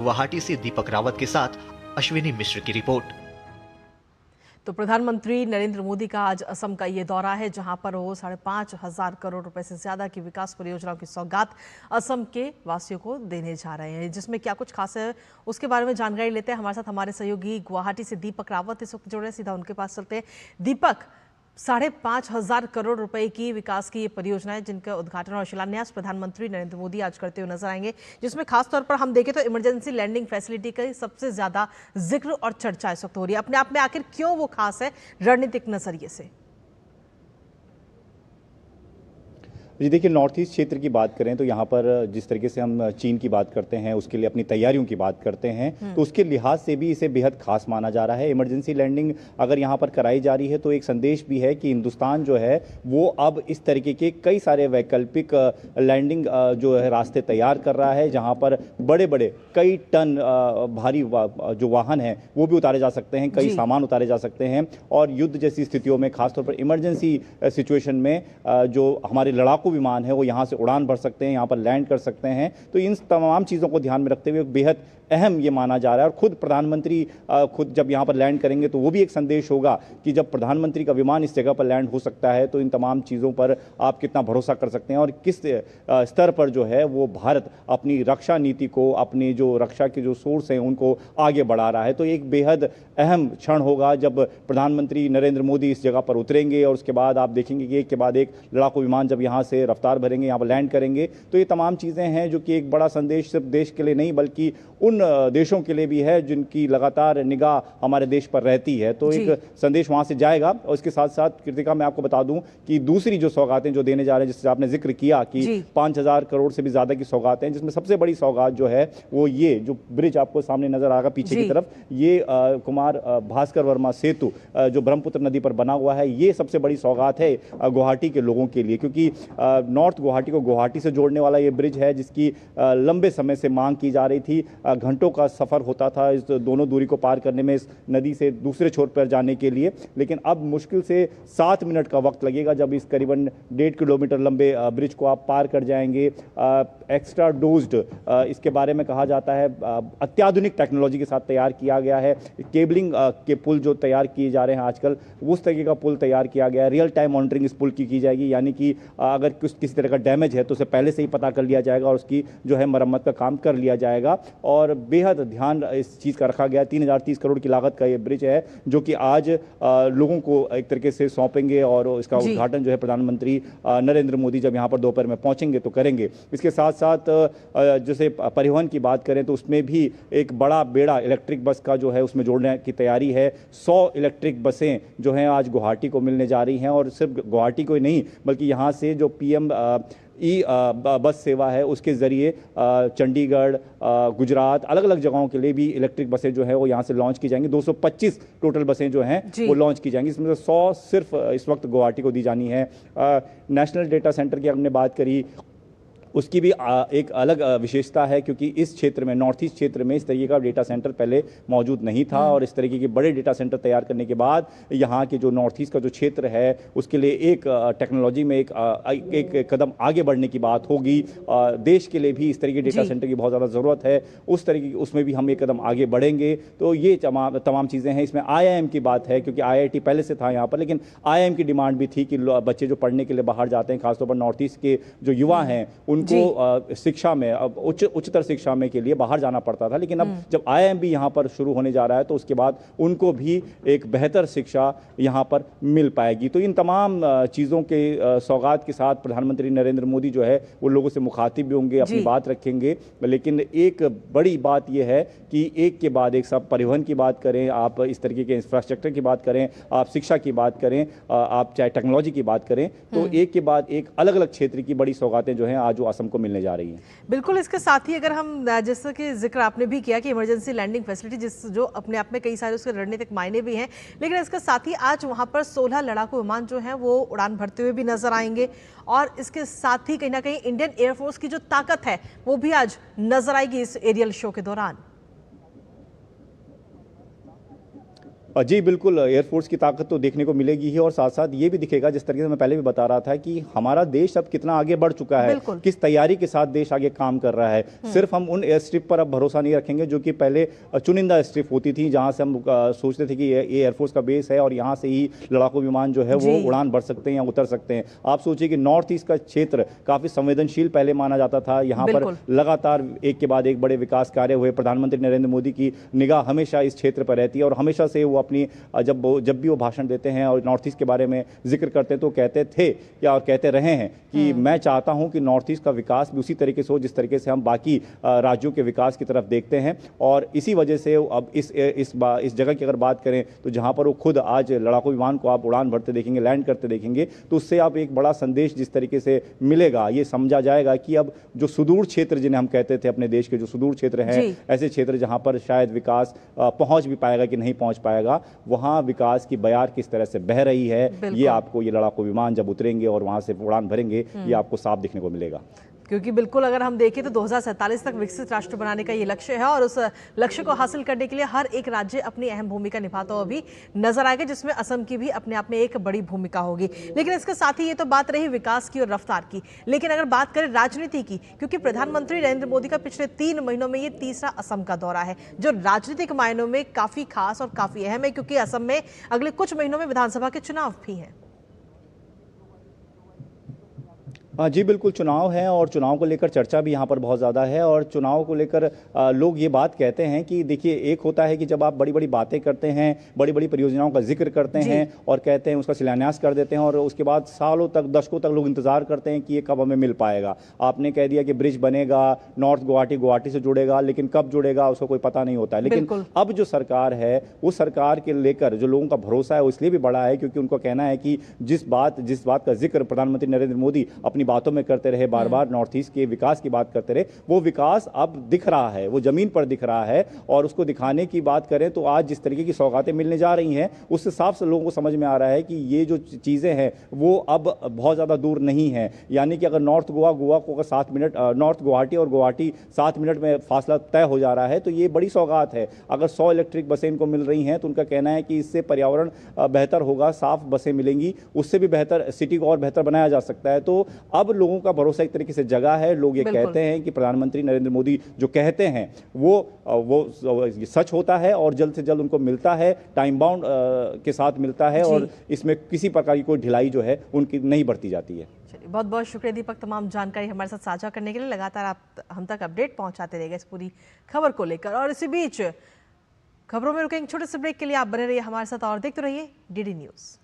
गुवाहाटी से दीपक रावत के साथ अश्विनी मिश्र की रिपोर्ट। तो प्रधानमंत्री नरेंद्र मोदी का आज असम का ये दौरा है, जहां पर वो 5,500 करोड़ रुपए से ज्यादा की विकास परियोजनाओं की सौगात असम के वासियों को देने जा रहे हैं। जिसमें क्या कुछ खास है उसके बारे में जानकारी लेते हैं। हमारे साथ हमारे सहयोगी गुवाहाटी से दीपक रावत इस वक्त जुड़े हैं, सीधा उनके पास चलते हैं। दीपक, 5,500 करोड़ रुपए की विकास की ये परियोजनाएं, जिनका उद्घाटन और शिलान्यास प्रधानमंत्री नरेंद्र मोदी आज करते हुए नजर आएंगे, जिसमें खासतौर पर हम देखें तो इमरजेंसी लैंडिंग फैसिलिटी का सबसे ज्यादा जिक्र और चर्चा इस वक्त हो रही है। अपने आप में आखिर क्यों वो खास है रणनीतिक नजरिए से? जी देखिए, नॉर्थ ईस्ट क्षेत्र की बात करें तो यहाँ पर जिस तरीके से हम चीन की बात करते हैं, उसके लिए अपनी तैयारियों की बात करते हैं, तो उसके लिहाज से भी इसे बेहद खास माना जा रहा है। इमरजेंसी लैंडिंग अगर यहाँ पर कराई जा रही है तो एक संदेश भी है कि हिंदुस्तान जो है वो अब इस तरीके के कई सारे वैकल्पिक लैंडिंग जो है रास्ते तैयार कर रहा है, जहाँ पर बड़े बड़े कई टन भारी जो वाहन हैं वो भी उतारे जा सकते हैं, कई सामान उतारे जा सकते हैं। और युद्ध जैसी स्थितियों में, खासतौर पर इमरजेंसी सिचुएशन में जो हमारे लड़ाकू विमान है वो यहाँ से उड़ान भर सकते हैं, यहाँ पर लैंड कर सकते हैं। तो इन तमाम चीज़ों को ध्यान में रखते हुए बेहद अहम ये माना जा रहा है। और खुद प्रधानमंत्री खुद जब यहाँ पर लैंड करेंगे तो वो भी एक संदेश होगा कि जब प्रधानमंत्री का विमान इस जगह पर लैंड हो सकता है तो इन तमाम चीज़ों पर आप कितना भरोसा कर सकते हैं और किस स्तर पर जो है वो भारत अपनी रक्षा नीति को, अपनी जो रक्षा के जो सोर्स हैं उनको आगे बढ़ा रहा है। तो एक बेहद अहम क्षण होगा जब प्रधानमंत्री नरेंद्र मोदी इस जगह पर उतरेंगे और उसके बाद आप देखेंगे कि एक के बाद एक लड़ाकू विमान जब यहाँ से रफ्तार भरेंगे, यहाँ पर लैंड करेंगे। तो ये तमाम चीज़ें हैं जो कि एक बड़ा संदेश सिर्फ देश के लिए नहीं बल्कि उन देशों के लिए भी है जिनकी लगातार निगाह हमारे देश पर रहती है। तो एक संदेश वहाँ से जाएगा। और इसके साथ साथ कृतिका, मैं आपको बता दूं कि दूसरी जो सौगातें जो देने जा रहे हैं, जिससे आपने जिक्र किया कि 5,000 करोड़ से भी ज़्यादा की सौगातें हैं, जिसमें सबसे बड़ी सौगात जो है वो ये जो ब्रिज आपको सामने नजर आएगा पीछे की तरफ, ये कुमार भास्कर वर्मा सेतु जो ब्रह्मपुत्र नदी पर बना हुआ है, ये सबसे बड़ी सौगात है गुवाहाटी के लोगों के लिए। क्योंकि नॉर्थ गुवाहाटी को गुवाहाटी से जोड़ने वाला ये ब्रिज है जिसकी लंबे समय से मांग की जा रही थी। घंटों का सफ़र होता था इस दोनों दूरी को पार करने में, इस नदी से दूसरे छोर पर जाने के लिए। लेकिन अब मुश्किल से 7 मिनट का वक्त लगेगा जब इस करीबन 1.5 किलोमीटर लंबे ब्रिज को आप पार कर जाएंगे। एक्स्ट्रा डोज्ड इसके बारे में कहा जाता है, अत्याधुनिक टेक्नोलॉजी के साथ तैयार किया गया है। केबलिंग के पुल जो तैयार किए जा रहे हैं आजकल, उस तरीके का पुल तैयार किया गया है। रियल टाइम मॉनिटरिंग इस पुल की जाएगी, यानी कि अगर किसी तरह का डैमेज है तो उसे पहले से ही पता कर लिया जाएगा और उसकी जो है मरम्मत का काम कर लिया जाएगा। और बेहद ध्यान इस चीज़ का रखा गया। 3,030 करोड़ की लागत का ये ब्रिज है जो कि आज लोगों को एक तरीके से सौंपेंगे और इसका उद्घाटन जो है प्रधानमंत्री नरेंद्र मोदी जब यहाँ पर दोपहर में पहुँचेंगे तो करेंगे। इसके साथ साथ जैसे परिवहन की बात करें तो उसमें भी एक बड़ा बेड़ा इलेक्ट्रिक बस का जो है उसमें जोड़ने की तैयारी है। 100 इलेक्ट्रिक बसें जो हैं आज गुवाहाटी को मिलने जा रही हैं। और सिर्फ गुवाहाटी को ही नहीं बल्कि यहाँ से जो PM बस सेवा है उसके ज़रिए चंडीगढ़, गुजरात, अलग अलग जगहों के लिए भी इलेक्ट्रिक बसें जो है वो यहाँ से लॉन्च की जाएंगी। 225 टोटल बसें जो हैं वो लॉन्च की जाएंगी, इसमें से 100 सिर्फ इस वक्त गुवाहाटी को दी जानी है। नेशनल डेटा सेंटर की हमने बात करी, उसकी भी एक अलग विशेषता है क्योंकि इस क्षेत्र में, नॉर्थ ईस्ट क्षेत्र में, इस तरीके का डेटा सेंटर पहले मौजूद नहीं था। और इस तरीके के बड़े डेटा सेंटर तैयार करने के बाद यहाँ के जो नॉर्थ ईस्ट का जो क्षेत्र है उसके लिए एक टेक्नोलॉजी में एक कदम आगे बढ़ने की बात होगी। देश के लिए भी इस तरीके डेटा सेंटर की बहुत ज़्यादा ज़रूरत है। उस तरीके उसमें भी हम एक कदम आगे बढ़ेंगे। तो ये तमाम चीज़ें हैं। इसमें IIM की बात है क्योंकि IIT पहले से था यहाँ पर, लेकिन IIM की डिमांड भी थी कि बच्चे जो पढ़ने के लिए बाहर जाते हैं, खासतौर पर नॉर्थ ईस्ट के जो युवा हैं, उनको शिक्षा में, अब उच्चतर शिक्षा में के लिए बाहर जाना पड़ता था। लेकिन अब जब IIM भी यहाँ पर शुरू होने जा रहा है तो उसके बाद उनको भी एक बेहतर शिक्षा यहाँ पर मिल पाएगी। तो इन तमाम चीज़ों के सौगात के साथ प्रधानमंत्री नरेंद्र मोदी जो है वो लोगों से मुखातिब भी होंगे, अपनी बात रखेंगे। लेकिन एक बड़ी बात यह है कि एक के बाद एक, सब परिवहन की बात करें, आप इस तरीके के इंफ्रास्ट्रक्चर की बात करें, आप शिक्षा की बात करें, आप चाहे टेक्नोलॉजी की बात करें, तो एक के बाद एक अलग अलग क्षेत्र की बड़ी सौगातें जो हैं आज वो असम को मिलने जा रही हैं। बिल्कुल। इसके साथ ही अगर हम, जैसा कि जिक्र आपने भी किया कि इमरजेंसी लैंडिंग फैसिलिटी जो अपने आप में कई सारे उसके रणनीतिक मायने भी हैं, लेकिन इसके साथ ही आज वहां पर 16 लड़ाकू विमान जो हैं वो उड़ान भरते हुए भी नजर आएंगे। और इसके साथ ही कहीं ना कहीं इंडियन एयरफोर्स की जो ताकत है वो भी आज नजर आएगी इस एरियल शो के दौरान। जी बिल्कुल, एयरफोर्स की ताकत तो देखने को मिलेगी ही, और साथ साथ ये भी दिखेगा, जिस तरीके से मैं पहले भी बता रहा था कि हमारा देश अब कितना आगे बढ़ चुका है, किस तैयारी के साथ देश आगे काम कर रहा है। सिर्फ हम उन एयर स्ट्रिप पर अब भरोसा नहीं रखेंगे जो कि पहले चुनिंदा स्ट्रिप होती थी, जहां से हम सोचते थे कि ये एयरफोर्स का बेस है और यहाँ से ही लड़ाकू विमान जो है वो उड़ान भर सकते हैं या उतर सकते हैं। आप सोचिए कि नॉर्थ ईस्ट का क्षेत्र काफी संवेदनशील पहले माना जाता था, यहाँ पर लगातार एक के बाद एक बड़े विकास कार्य हुए। प्रधानमंत्री नरेंद्र मोदी की निगाह हमेशा इस क्षेत्र पर रहती है और हमेशा से वो अपनी जब भी वो भाषण देते हैं और नॉर्थ ईस्ट के बारे में जिक्र करते हैं तो कहते थे या और कहते रहे हैं कि मैं चाहता हूं कि नॉर्थ ईस्ट का विकास भी उसी तरीके से हो जिस तरीके से हम बाकी राज्यों के विकास की तरफ देखते हैं। और इसी वजह से अब इस जगह की अगर बात करें तो जहां पर वो खुद आज लड़ाकू विमान को आप उड़ान भरते देखेंगे, लैंड करते देखेंगे, तो उससे आप एक बड़ा संदेश जिस तरीके से मिलेगा, ये समझा जाएगा कि अब जो सुदूर क्षेत्र जिन्हें हम कहते थे अपने देश के, जो सुदूर क्षेत्र हैं, ऐसे क्षेत्र जहां पर शायद विकास पहुंच भी पाएगा कि नहीं पहुंच पाएगा, वहां विकास की बयार किस तरह से बह रही है, ये आपको ये लड़ाकू विमान जब उतरेंगे और वहां से उड़ान भरेंगे ये आपको साफ दिखने को मिलेगा। क्योंकि बिल्कुल अगर हम देखें तो 2047 तक विकसित राष्ट्र बनाने का ये लक्ष्य है और उस लक्ष्य को हासिल करने के लिए हर एक राज्य अपनी अहम भूमिका निभाता हुआ भी नजर आएगा, जिसमें असम की भी अपने आप में एक बड़ी भूमिका होगी। लेकिन इसके साथ ही ये तो बात रही विकास की और रफ्तार की, लेकिन अगर बात करें राजनीति की, क्योंकि प्रधानमंत्री नरेंद्र मोदी का पिछले 3 महीनों में ये तीसरा असम का दौरा है, जो राजनीतिक मायनों में काफी खास और काफी अहम है, क्योंकि असम में अगले कुछ महीनों में विधानसभा के चुनाव भी हैं। जी बिल्कुल, चुनाव है और चुनाव को लेकर चर्चा भी यहाँ पर बहुत ज़्यादा है। और चुनाव को लेकर लोग ये बात कहते हैं कि देखिए, एक होता है कि जब आप बड़ी बड़ी बातें करते हैं, बड़ी बड़ी परियोजनाओं का जिक्र करते हैं और कहते हैं, उसका शिलान्यास कर देते हैं और उसके बाद सालों तक, दशकों तक लोग इंतजार करते हैं कि ये कब हमें मिल पाएगा। आपने कह दिया कि ब्रिज बनेगा, नॉर्थ गुवाहाटी से जुड़ेगा, लेकिन कब जुड़ेगा उसको कोई पता नहीं होता है। लेकिन अब जो सरकार है, वो सरकार के लेकर जो लोगों का भरोसा है वो इसलिए भी बढ़ा है क्योंकि उनको कहना है कि जिस बात का जिक्र प्रधानमंत्री नरेंद्र मोदी अपनी बातों में करते रहे, बार बार नॉर्थ ईस्ट के विकास की बात करते रहे, वो विकास अब दिख रहा है, वो जमीन पर दिख रहा है। और उसको दिखाने की बात करें तो आज जिस तरीके की सौगातें मिलने जा रही हैं, उससे साफ से लोगों को समझ में आ रहा है कि ये जो चीजें हैं वो अब बहुत ज्यादा दूर नहीं है। यानी कि अगर नॉर्थ गोवा को अगर 7 मिनट, नॉर्थ गुवाहाटी और गुवाहाटी 7 मिनट में फासला तय हो जा रहा है तो ये बड़ी सौगात है। अगर 100 इलेक्ट्रिक बसें इनको मिल रही हैं तो उनका कहना है कि इससे पर्यावरण बेहतर होगा, साफ बसें मिलेंगी, उससे भी बेहतर सिटी को और बेहतर बनाया जा सकता है। तो अब लोगों का भरोसा एक तरीके से जगा है। लोग ये कहते हैं कि प्रधानमंत्री नरेंद्र मोदी जो कहते हैं वो सच होता है और जल्द से जल्द उनको मिलता है, टाइम बाउंड के साथ मिलता है और इसमें किसी प्रकार की कोई ढिलाई जो है उनकी नहीं बढ़ती जाती है। बहुत बहुत शुक्रिया दीपक, तमाम जानकारी हमारे साथ साझा करने के लिए। लगातार आप हम तक अपडेट पहुंचाते रहेगा इस पूरी खबर को लेकर। और इसी बीच खबरों में रुकेंगे छोटे से ब्रेक के लिए, आप बने रहिए हमारे साथ और देखते रहिए डीडी न्यूज़।